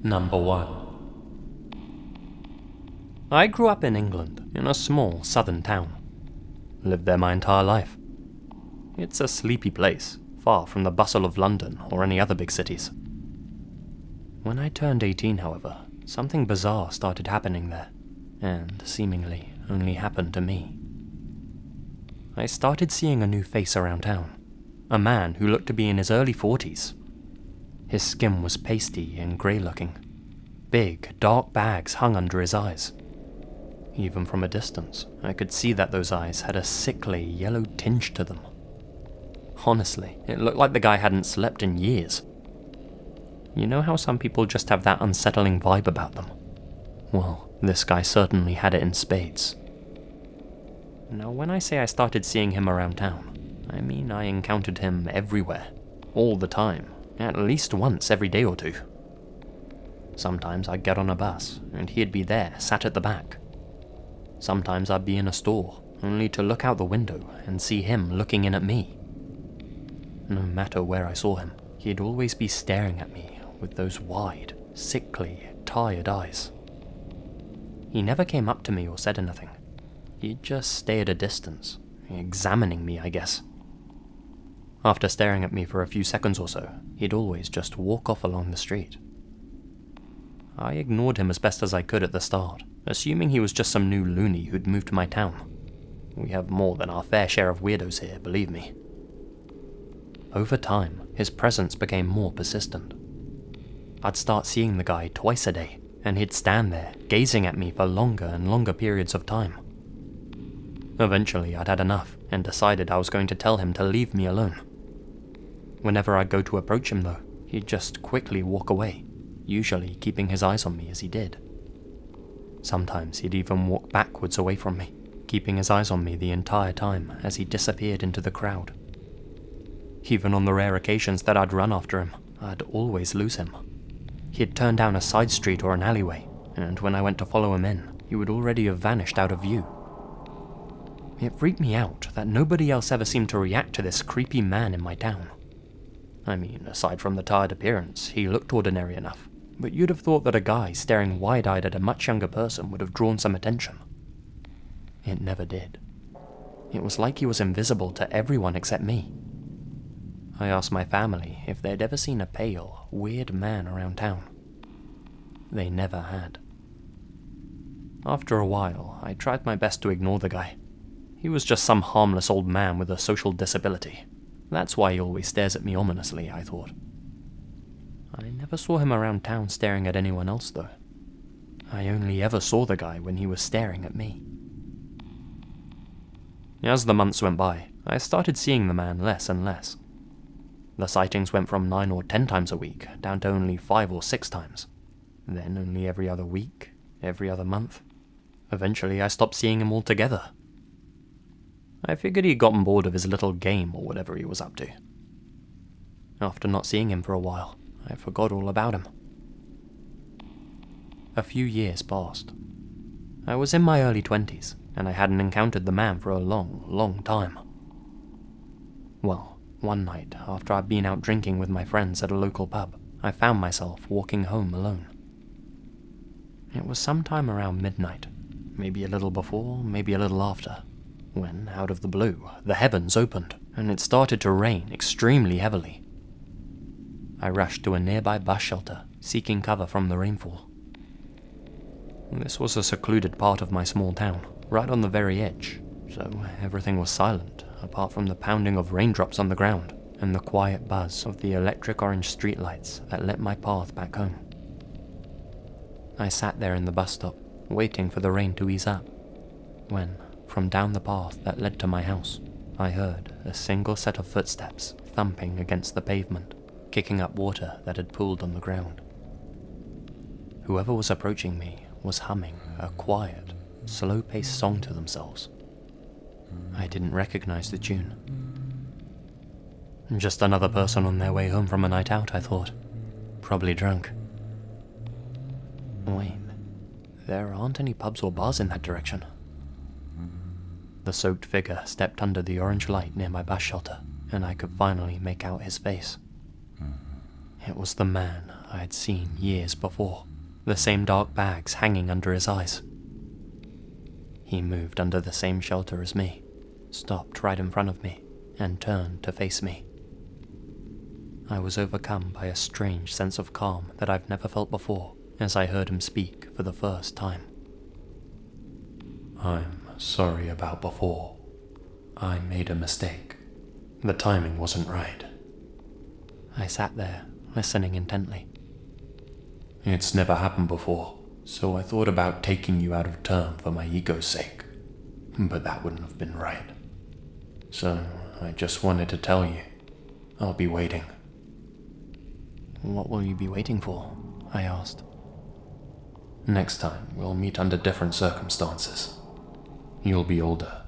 Number 1. I grew up in England, in a small southern town. Lived there my entire life. It's a sleepy place, far from the bustle of London or any other big cities. When I turned 18, however, something bizarre started happening there, and seemingly only happened to me. I started seeing a new face around town, a man who looked to be in his early 40s. His skin was pasty and grey-looking. Big, dark bags hung under his eyes. Even from a distance, I could see that those eyes had a sickly, yellow tinge to them. Honestly, it looked like the guy hadn't slept in years. You know how some people just have that unsettling vibe about them? Well, this guy certainly had it in spades. Now, when I say I started seeing him around town, I mean I encountered him everywhere, all the time, at least once every day or two. Sometimes I'd get on a bus, and he'd be there, sat at the back. Sometimes I'd be in a store, only to look out the window and see him looking in at me. No matter where I saw him, he'd always be staring at me with those wide, sickly, tired eyes. He never came up to me or said anything. He'd just stay at a distance, examining me, I guess. After staring at me for a few seconds or so, he'd always just walk off along the street. I ignored him as best as I could at the start, assuming he was just some new loony who'd moved to my town. We have more than our fair share of weirdos here, believe me. Over time, his presence became more persistent. I'd start seeing the guy twice a day, and he'd stand there, gazing at me for longer and longer periods of time. Eventually, I'd had enough, and decided I was going to tell him to leave me alone. Whenever I'd go to approach him though, he'd just quickly walk away, usually keeping his eyes on me as he did. Sometimes he'd even walk backwards away from me, keeping his eyes on me the entire time as he disappeared into the crowd. Even on the rare occasions that I'd run after him, I'd always lose him. He'd turn down a side street or an alleyway, and when I went to follow him in, he would already have vanished out of view. It freaked me out that nobody else ever seemed to react to this creepy man in my town. I mean, aside from the tired appearance, he looked ordinary enough, but you'd have thought that a guy staring wide-eyed at a much younger person would have drawn some attention. It never did. It was like he was invisible to everyone except me. I asked my family if they'd ever seen a pale, weird man around town. They never had. After a while, I tried my best to ignore the guy. He was just some harmless old man with a social disability. That's why he always stares at me ominously, I thought. I never saw him around town staring at anyone else, though. I only ever saw the guy when he was staring at me. As the months went by, I started seeing the man less and less. The sightings went from 9 or 10 times a week, down to only 5 or 6 times. Then only every other week, every other month. Eventually I stopped seeing him altogether. I figured he'd gotten bored of his little game or whatever he was up to. After not seeing him for a while, I forgot all about him. A few years passed. I was in my early 20s, and I hadn't encountered the man for a long, long time. Well, one night, after I'd been out drinking with my friends at a local pub, I found myself walking home alone. It was sometime around midnight, maybe a little before, maybe a little after, when, out of the blue, the heavens opened, and it started to rain extremely heavily. I rushed to a nearby bus shelter, seeking cover from the rainfall. This was a secluded part of my small town, right on the very edge, so everything was silent, apart from the pounding of raindrops on the ground, and the quiet buzz of the electric orange streetlights that lit my path back home. I sat there in the bus stop, waiting for the rain to ease up, when, from down the path that led to my house, I heard a single set of footsteps thumping against the pavement, kicking up water that had pooled on the ground. Whoever was approaching me was humming a quiet, slow-paced song to themselves. I didn't recognize the tune. Just another person on their way home from a night out, I thought. Probably drunk. Wait, there aren't any pubs or bars in that direction. The soaked figure stepped under the orange light near my bus shelter, and I could finally make out his face. It was the man I had seen years before, the same dark bags hanging under his eyes. He moved under the same shelter as me, stopped right in front of me, and turned to face me. I was overcome by a strange sense of calm that I've never felt before as I heard him speak for the first time. "I'm sorry about before. I made a mistake. The timing wasn't right." I sat there, listening intently. "It's never happened before, so I thought about taking you out of term for my ego's sake. But that wouldn't have been right. So I just wanted to tell you. I'll be waiting." "What will you be waiting for?" I asked. "Next time, we'll meet under different circumstances. You'll be older.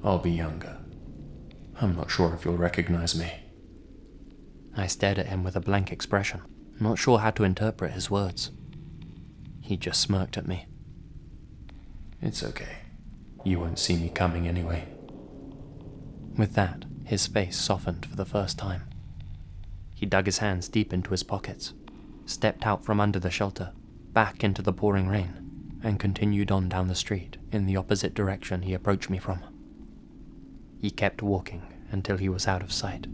I'll be younger. I'm not sure if you'll recognize me." I stared at him with a blank expression, not sure how to interpret his words. He just smirked at me. "It's okay. You won't see me coming anyway." With that, his face softened for the first time. He dug his hands deep into his pockets, stepped out from under the shelter, back into the pouring rain, and continued on down the street in the opposite direction he approached me from. He kept walking until he was out of sight.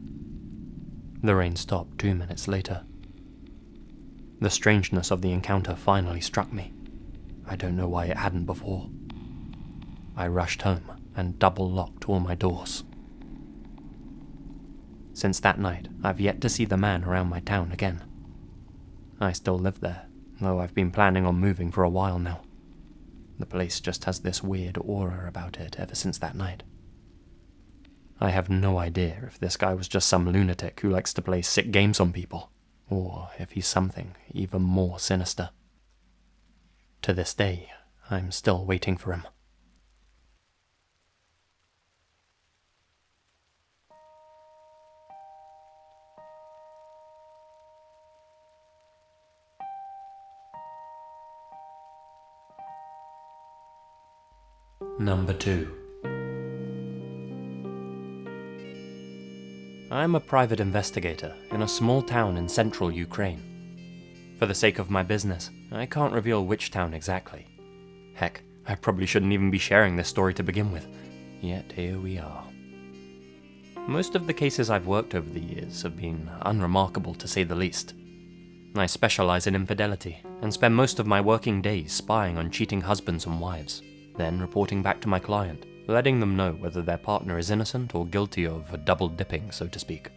The rain stopped 2 minutes later. The strangeness of the encounter finally struck me. I don't know why it hadn't before. I rushed home and double-locked all my doors. Since that night, I've yet to see the man around my town again. I still live there, though I've been planning on moving for a while now. The place just has this weird aura about it ever since that night. I have no idea if this guy was just some lunatic who likes to play sick games on people, or if he's something even more sinister. To this day, I'm still waiting for him. Number 2. I'm a private investigator in a small town in central Ukraine. For the sake of my business, I can't reveal which town exactly. Heck, I probably shouldn't even be sharing this story to begin with, yet here we are. Most of the cases I've worked over the years have been unremarkable to say the least. I specialise in infidelity and spend most of my working days spying on cheating husbands and wives, then reporting back to my client, letting them know whether their partner is innocent or guilty of double dipping, so to speak.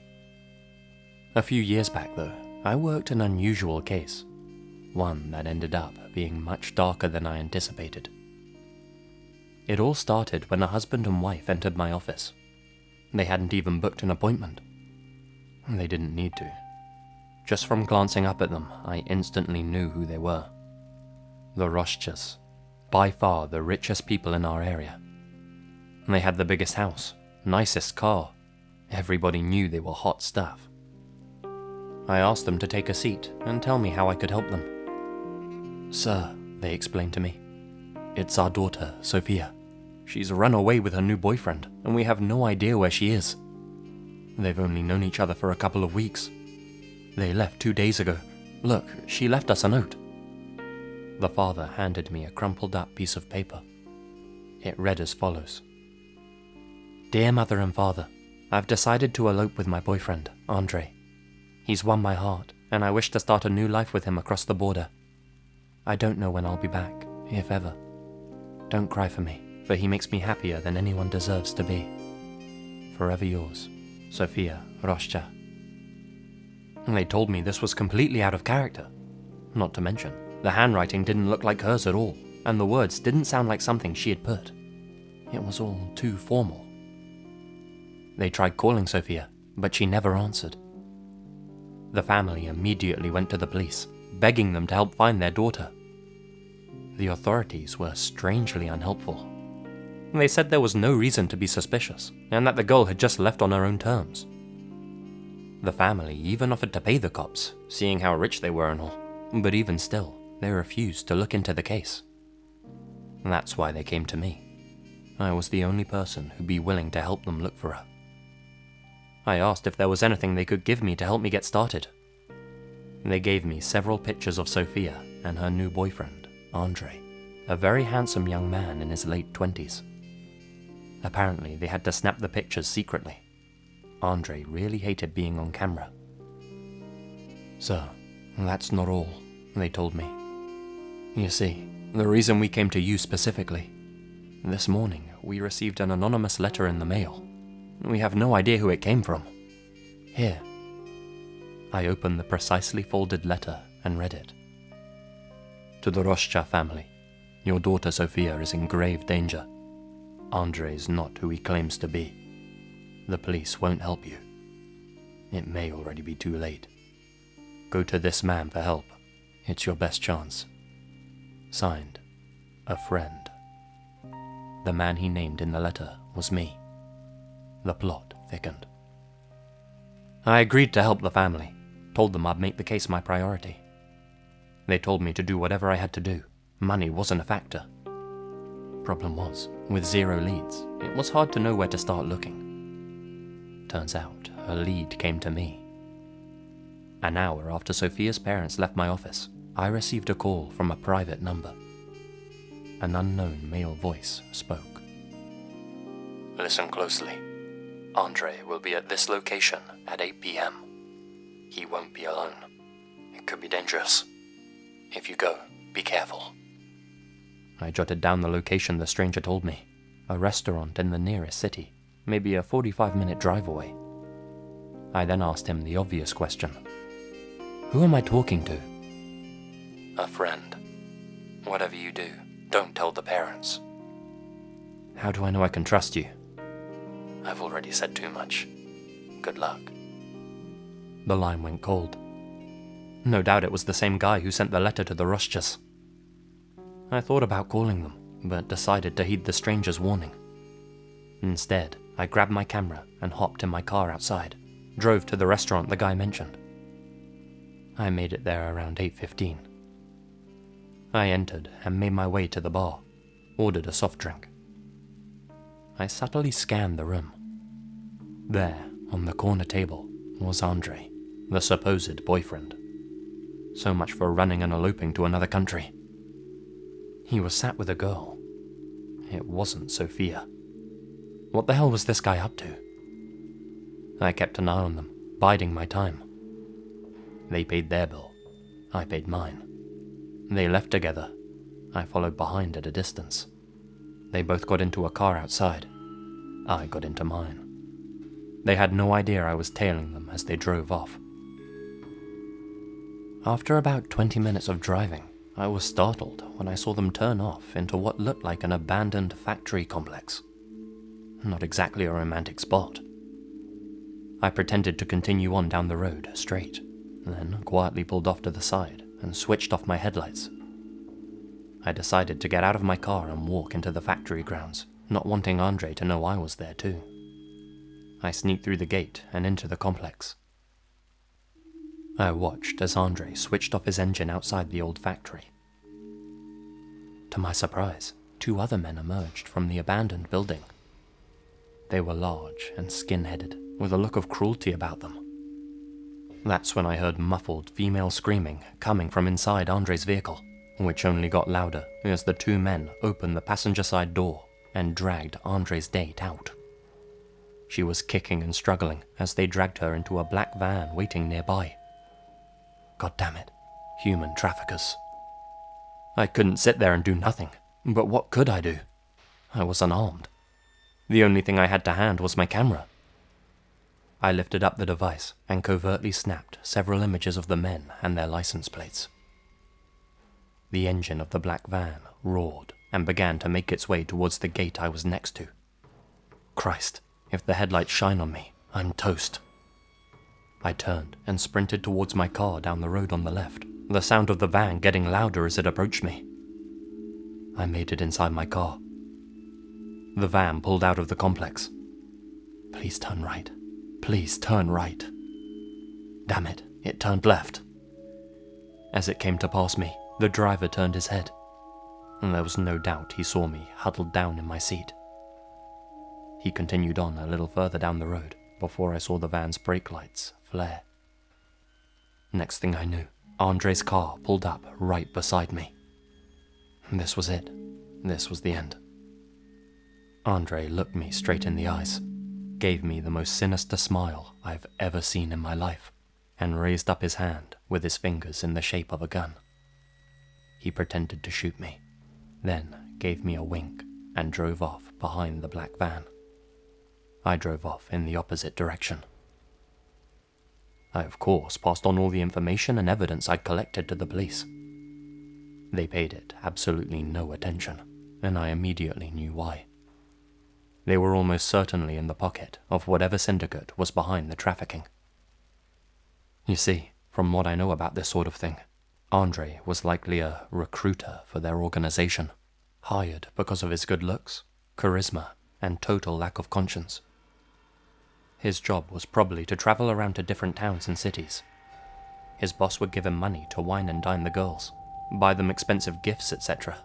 A few years back, though, I worked an unusual case, one that ended up being much darker than I anticipated. It all started when a husband and wife entered my office. They hadn't even booked an appointment. They didn't need to. Just from glancing up at them, I instantly knew who they were. The Roschas, by far the richest people in our area. They had the biggest house, nicest car. Everybody knew they were hot stuff. I asked them to take a seat and tell me how I could help them. "Sir," they explained to me, "it's our daughter, Sophia. She's run away with her new boyfriend, and we have no idea where she is. They've only known each other for a couple of weeks. They left 2 days ago. Look, she left us a note." The father handed me a crumpled up piece of paper. It read as follows. "Dear Mother and Father, I've decided to elope with my boyfriend, Andre. He's won my heart, and I wish to start a new life with him across the border. I don't know when I'll be back, if ever. Don't cry for me, for he makes me happier than anyone deserves to be. Forever yours, Sophia Roschka." They told me this was completely out of character. Not to mention, the handwriting didn't look like hers at all, and the words didn't sound like something she had put. It was all too formal. They tried calling Sophia, but she never answered. The family immediately went to the police, begging them to help find their daughter. The authorities were strangely unhelpful. They said there was no reason to be suspicious, and that the girl had just left on her own terms. The family even offered to pay the cops, seeing how rich they were and all, but even still, they refused to look into the case. That's why they came to me. I was the only person who'd be willing to help them look for her. I asked if there was anything they could give me to help me get started. They gave me several pictures of Sophia and her new boyfriend, Andre, a very handsome young man in his late 20s. Apparently, they had to snap the pictures secretly. Andre really hated being on camera. "Sir, that's not all," they told me. "You see, the reason we came to you specifically. This morning, we received an anonymous letter in the mail. We have no idea who it came from. Here." I opened the precisely folded letter and read it. "To the Rocha family, your daughter Sophia is in grave danger. Andre is not who he claims to be. The police won't help you. It may already be too late. Go to this man for help. It's your best chance. Signed, a friend." The man he named in the letter was me. The plot thickened. I agreed to help the family, told them I'd make the case my priority. They told me to do whatever I had to do. Money wasn't a factor. Problem was, with 0 leads, it was hard to know where to start looking. Turns out, a lead came to me. An hour after Sophia's parents left my office, I received a call from a private number. An unknown male voice spoke. "Listen closely. Andre will be at this location at 8 p.m. He won't be alone. It could be dangerous. If you go, be careful." I jotted down the location the stranger told me. A restaurant in the nearest city, maybe a 45-minute drive away. I then asked him the obvious question. "Who am I talking to?" "A friend. Whatever you do, don't tell the parents." "How do I know I can trust you?" "I've already said too much. Good luck." The line went cold. No doubt it was the same guy who sent the letter to the Roschas. I thought about calling them, but decided to heed the stranger's warning. Instead, I grabbed my camera and hopped in my car outside, drove to the restaurant the guy mentioned. I made it there around 8:15. I entered and made my way to the bar, ordered a soft drink. I subtly scanned the room. There, on the corner table, was Andre, the supposed boyfriend. So much for running and eloping to another country. He was sat with a girl. It wasn't Sophia. What the hell was this guy up to? I kept an eye on them, biding my time. They paid their bill. I paid mine. They left together. I followed behind at a distance. They both got into a car outside. I got into mine. They had no idea I was tailing them as they drove off. After about 20 minutes of driving, I was startled when I saw them turn off into what looked like an abandoned factory complex. Not exactly a romantic spot. I pretended to continue on down the road, straight, then quietly pulled off to the side and switched off my headlights. I decided to get out of my car and walk into the factory grounds, not wanting Andre to know I was there too. I sneaked through the gate and into the complex. I watched as Andre switched off his engine outside the old factory. To my surprise, 2 other men emerged from the abandoned building. They were large and skin-headed, with a look of cruelty about them. That's when I heard muffled female screaming coming from inside Andre's vehicle, which only got louder as the 2 men opened the passenger side door and dragged Andre's date out. She was kicking and struggling as they dragged her into a black van waiting nearby. God damn it, human traffickers. I couldn't sit there and do nothing, but what could I do? I was unarmed. The only thing I had to hand was my camera. I lifted up the device and covertly snapped several images of the men and their license plates. The engine of the black van roared and began to make its way towards the gate I was next to. Christ, if the headlights shine on me, I'm toast. I turned and sprinted towards my car down the road on the left, the sound of the van getting louder as it approached me. I made it inside my car. The van pulled out of the complex. Please turn right. Please turn right. Damn it, it turned left. As it came to pass me, the driver turned his head, and there was no doubt he saw me huddled down in my seat. He continued on a little further down the road before I saw the van's brake lights flare. Next thing I knew, Andre's car pulled up right beside me. This was it. This was the end. Andre looked me straight in the eyes, gave me the most sinister smile I've ever seen in my life, and raised up his hand with his fingers in the shape of a gun. He pretended to shoot me, then gave me a wink and drove off behind the black van. I drove off in the opposite direction. I, of course, passed on all the information and evidence I'd collected to the police. They paid it absolutely no attention, and I immediately knew why. They were almost certainly in the pocket of whatever syndicate was behind the trafficking. You see, from what I know about this sort of thing, Andre was likely a recruiter for their organization, hired because of his good looks, charisma, and total lack of conscience. His job was probably to travel around to different towns and cities. His boss would give him money to wine and dine the girls, buy them expensive gifts, etc.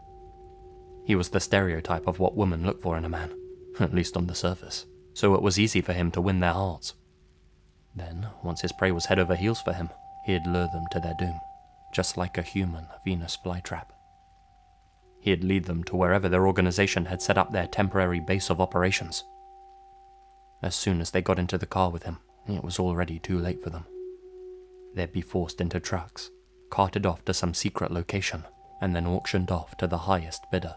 He was the stereotype of what women look for in a man, at least on the surface, so it was easy for him to win their hearts. Then, once his prey was head over heels for him, he'd lure them to their doom, just like a human Venus flytrap. He'd lead them to wherever their organization had set up their temporary base of operations. As soon as they got into the car with him, it was already too late for them. They'd be forced into trucks, carted off to some secret location, and then auctioned off to the highest bidder.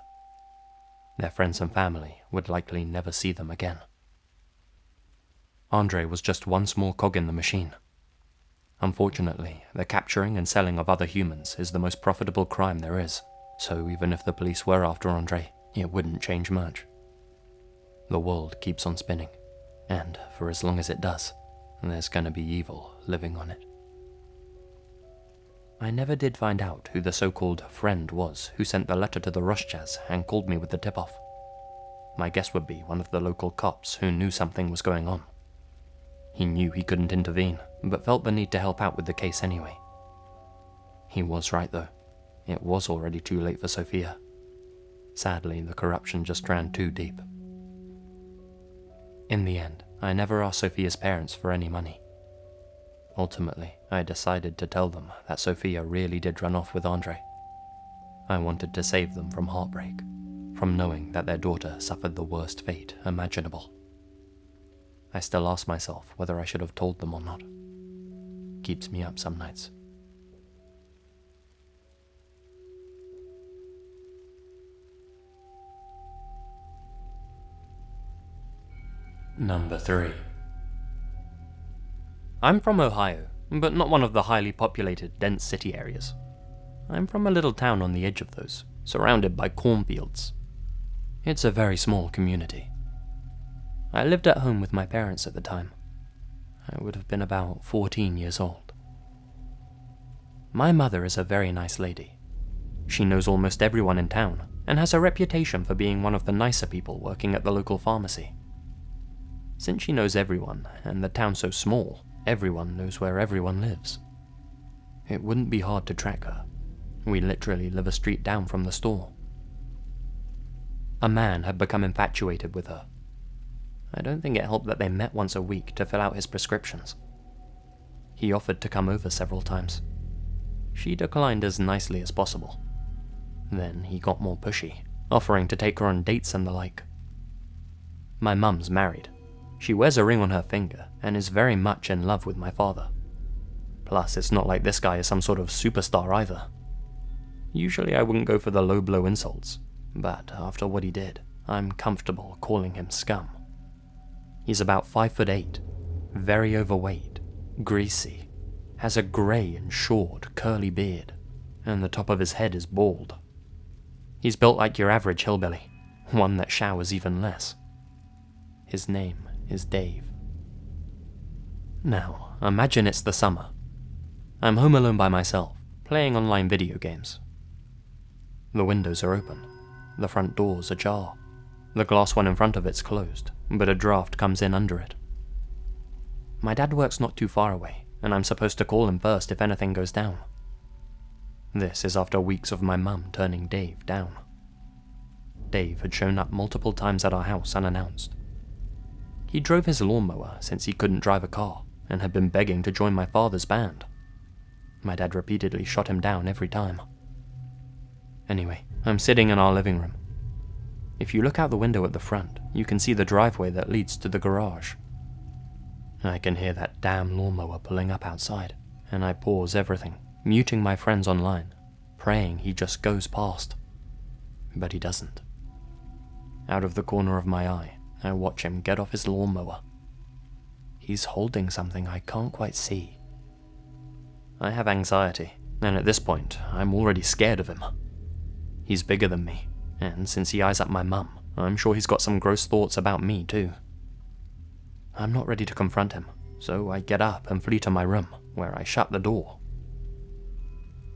Their friends and family would likely never see them again. Andre was just one small cog in the machine. Unfortunately, the capturing and selling of other humans is the most profitable crime there is, so even if the police were after Andre, it wouldn't change much. The world keeps on spinning, and for as long as it does, there's gonna be evil living on it. I never did find out who the so-called friend was who sent the letter to the Roshchas and called me with the tip-off. My guess would be one of the local cops who knew something was going on. He knew he couldn't intervene, but felt the need to help out with the case anyway. He was right though. It was already too late for Sophia. Sadly, the corruption just ran too deep. In the end, I never asked Sophia's parents for any money. Ultimately, I decided to tell them that Sophia really did run off with Andre. I wanted to save them from heartbreak, from knowing that their daughter suffered the worst fate imaginable. I still ask myself whether I should have told them or not. Keeps me up some nights. Number 3. I'm from Ohio, but not one of the highly populated, dense city areas. I'm from a little town on the edge of those, surrounded by cornfields. It's a very small community. I lived at home with my parents at the time. I would have been about 14 years old. My mother is a very nice lady. She knows almost everyone in town and has a reputation for being one of the nicer people working at the local pharmacy. Since she knows everyone, and the town's so small, everyone knows where everyone lives. It wouldn't be hard to track her. We literally live a street down from the store. A man had become infatuated with her. I don't think it helped that they met once a week to fill out his prescriptions. He offered to come over several times. She declined as nicely as possible. Then he got more pushy, offering to take her on dates and the like. My mum's married. She wears a ring on her finger and is very much in love with my father. Plus, it's not like this guy is some sort of superstar either. Usually I wouldn't go for the low-blow insults, but after what he did, I'm comfortable calling him scum. He's about 5'8", very overweight, greasy, has a grey and short, curly beard, and the top of his head is bald. He's built like your average hillbilly, one that showers even less. His name is Dave. Now, imagine it's the summer. I'm home alone by myself, playing online video games. The windows are open, the front door's ajar. The glass one in front of it's closed, but a draft comes in under it. My dad works not too far away, and I'm supposed to call him first if anything goes down. This is after weeks of my mum turning Dave down. Dave had shown up multiple times at our house unannounced. He drove his lawnmower since he couldn't drive a car, and had been begging to join my father's band. My dad repeatedly shot him down every time. Anyway, I'm sitting in our living room. If you look out the window at the front, you can see the driveway that leads to the garage. I can hear that damn lawnmower pulling up outside, and I pause everything, muting my friends online, praying he just goes past. But he doesn't. Out of the corner of my eye, I watch him get off his lawnmower. He's holding something I can't quite see. I have anxiety, and at this point, I'm already scared of him. He's bigger than me, and since he eyes up my mum, I'm sure he's got some gross thoughts about me too. I'm not ready to confront him, so I get up and flee to my room, where I shut the door.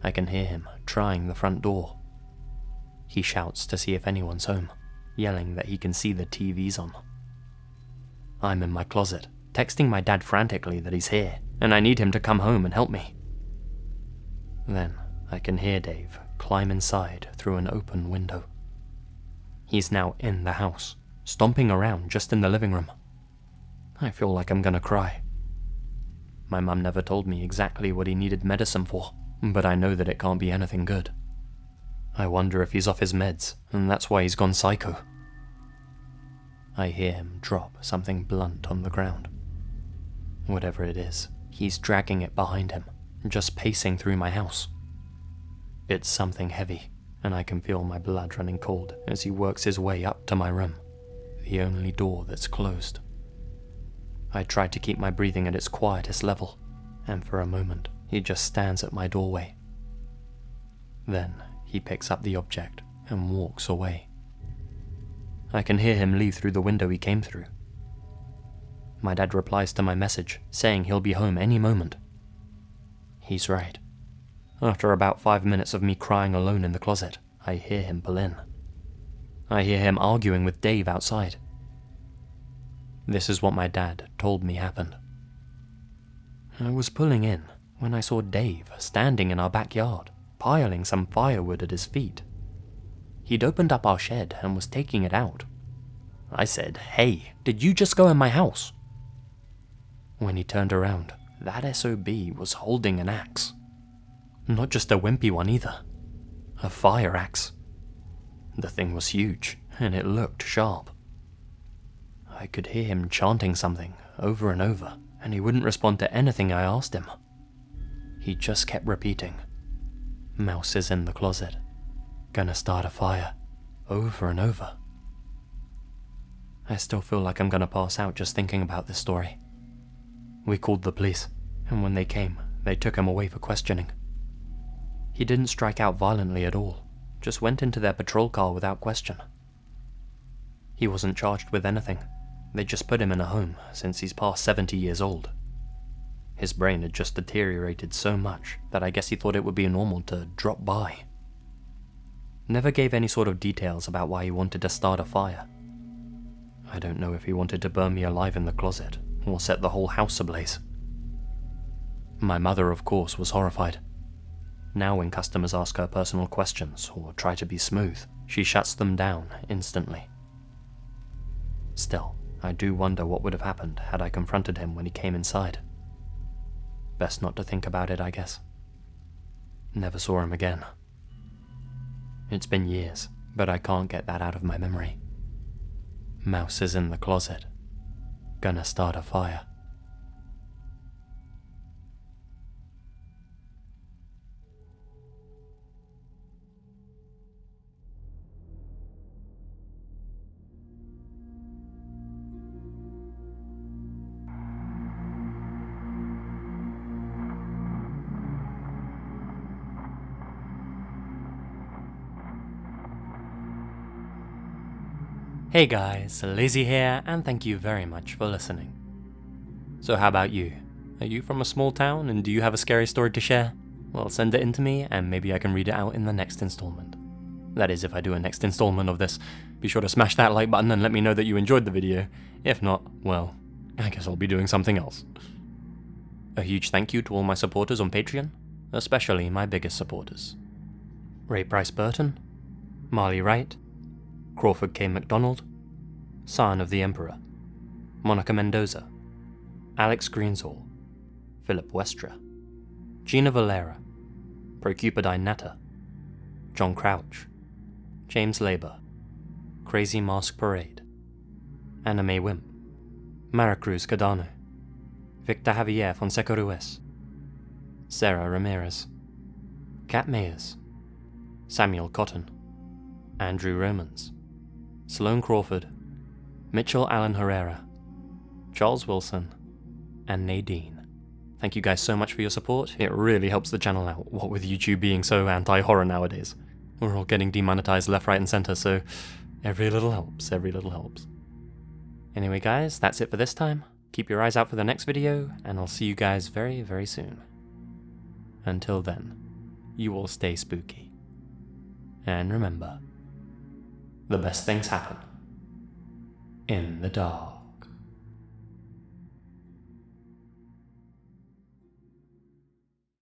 I can hear him trying the front door. He shouts to see if anyone's home, yelling that he can see the TV's on. I'm in my closet, texting my dad frantically that he's here, and I need him to come home and help me. Then I can hear Dave climb inside through an open window. He's now in the house, stomping around just in the living room. I feel like I'm gonna cry. My mum never told me exactly what he needed medicine for, but I know that it can't be anything good. I wonder if he's off his meds, and that's why he's gone psycho. I hear him drop something blunt on the ground. Whatever it is, he's dragging it behind him, just pacing through my house. It's something heavy, and I can feel my blood running cold as he works his way up to my room, the only door that's closed. I try to keep my breathing at its quietest level, and for a moment, he just stands at my doorway. Then, he picks up the object and walks away. I can hear him leave through the window he came through. My dad replies to my message, saying he'll be home any moment. He's right. After about 5 minutes of me crying alone in the closet, I hear him pull in. I hear him arguing with Dave outside. This is what my dad told me happened. I was pulling in when I saw Dave standing in our backyard, piling some firewood at his feet. He'd opened up our shed and was taking it out. I said, "Hey, did you just go in my house?" When he turned around, that SOB was holding an axe. Not just a wimpy one either. A fire axe. The thing was huge, and it looked sharp. I could hear him chanting something over and over, and he wouldn't respond to anything I asked him. He just kept repeating, "Mouse is in the closet. Gonna start a fire," over and over. I still feel like I'm gonna pass out just thinking about this story. We called the police, and when they came, they took him away for questioning. He didn't strike out violently at all, just went into their patrol car without question. He wasn't charged with anything. They just put him in a home since he's past 70 years old. His brain had just deteriorated so much that I guess he thought it would be normal to drop by. Never gave any sort of details about why he wanted to start a fire. I don't know if he wanted to burn me alive in the closet or set the whole house ablaze. My mother, of course, was horrified. Now when customers ask her personal questions or try to be smooth, she shuts them down instantly. Still, I do wonder what would have happened had I confronted him when he came inside. Best not to think about it, I guess. Never saw him again. It's been years, but I can't get that out of my memory. Mouse is in the closet. Gonna start a fire. Hey guys, Lazy here, and thank you very much for listening. So how about you? Are you from a small town, and do you have a scary story to share? Well, send it in to me, and maybe I can read it out in the next installment. That is, if I do a next installment of this. Be sure to smash that like button and let me know that you enjoyed the video. If not, well, I guess I'll be doing something else. A huge thank you to all my supporters on Patreon, especially my biggest supporters. ReyPriceBurton, Marley Wright, Crawford K McDonald, Scion of the Emperor, Monica Mendoza, Alex Greensall, Philip Westre, Gina Valera, ProCupidineNata, John Crouch, James Labour, Crazy MaskParade, AnimeWimp, Maricruz Cedano, Victor Javier Fonseca Ruiz, Sarah Ramirez, Kat Meyers, Samuel Cotton, Andrew Romans, Sloane Crawford, Mitchell Allen Herrera, Charles Wilson, and Nadine. Thank you guys so much for your support. It really helps the channel out, what with YouTube being so anti-horror nowadays. We're all getting demonetized left, right, and center, so every little helps, every little helps. Anyway guys, that's it for this time. Keep your eyes out for the next video, and I'll see you guys very, very soon. Until then, you all stay spooky. And remember, the best things happen in the dark.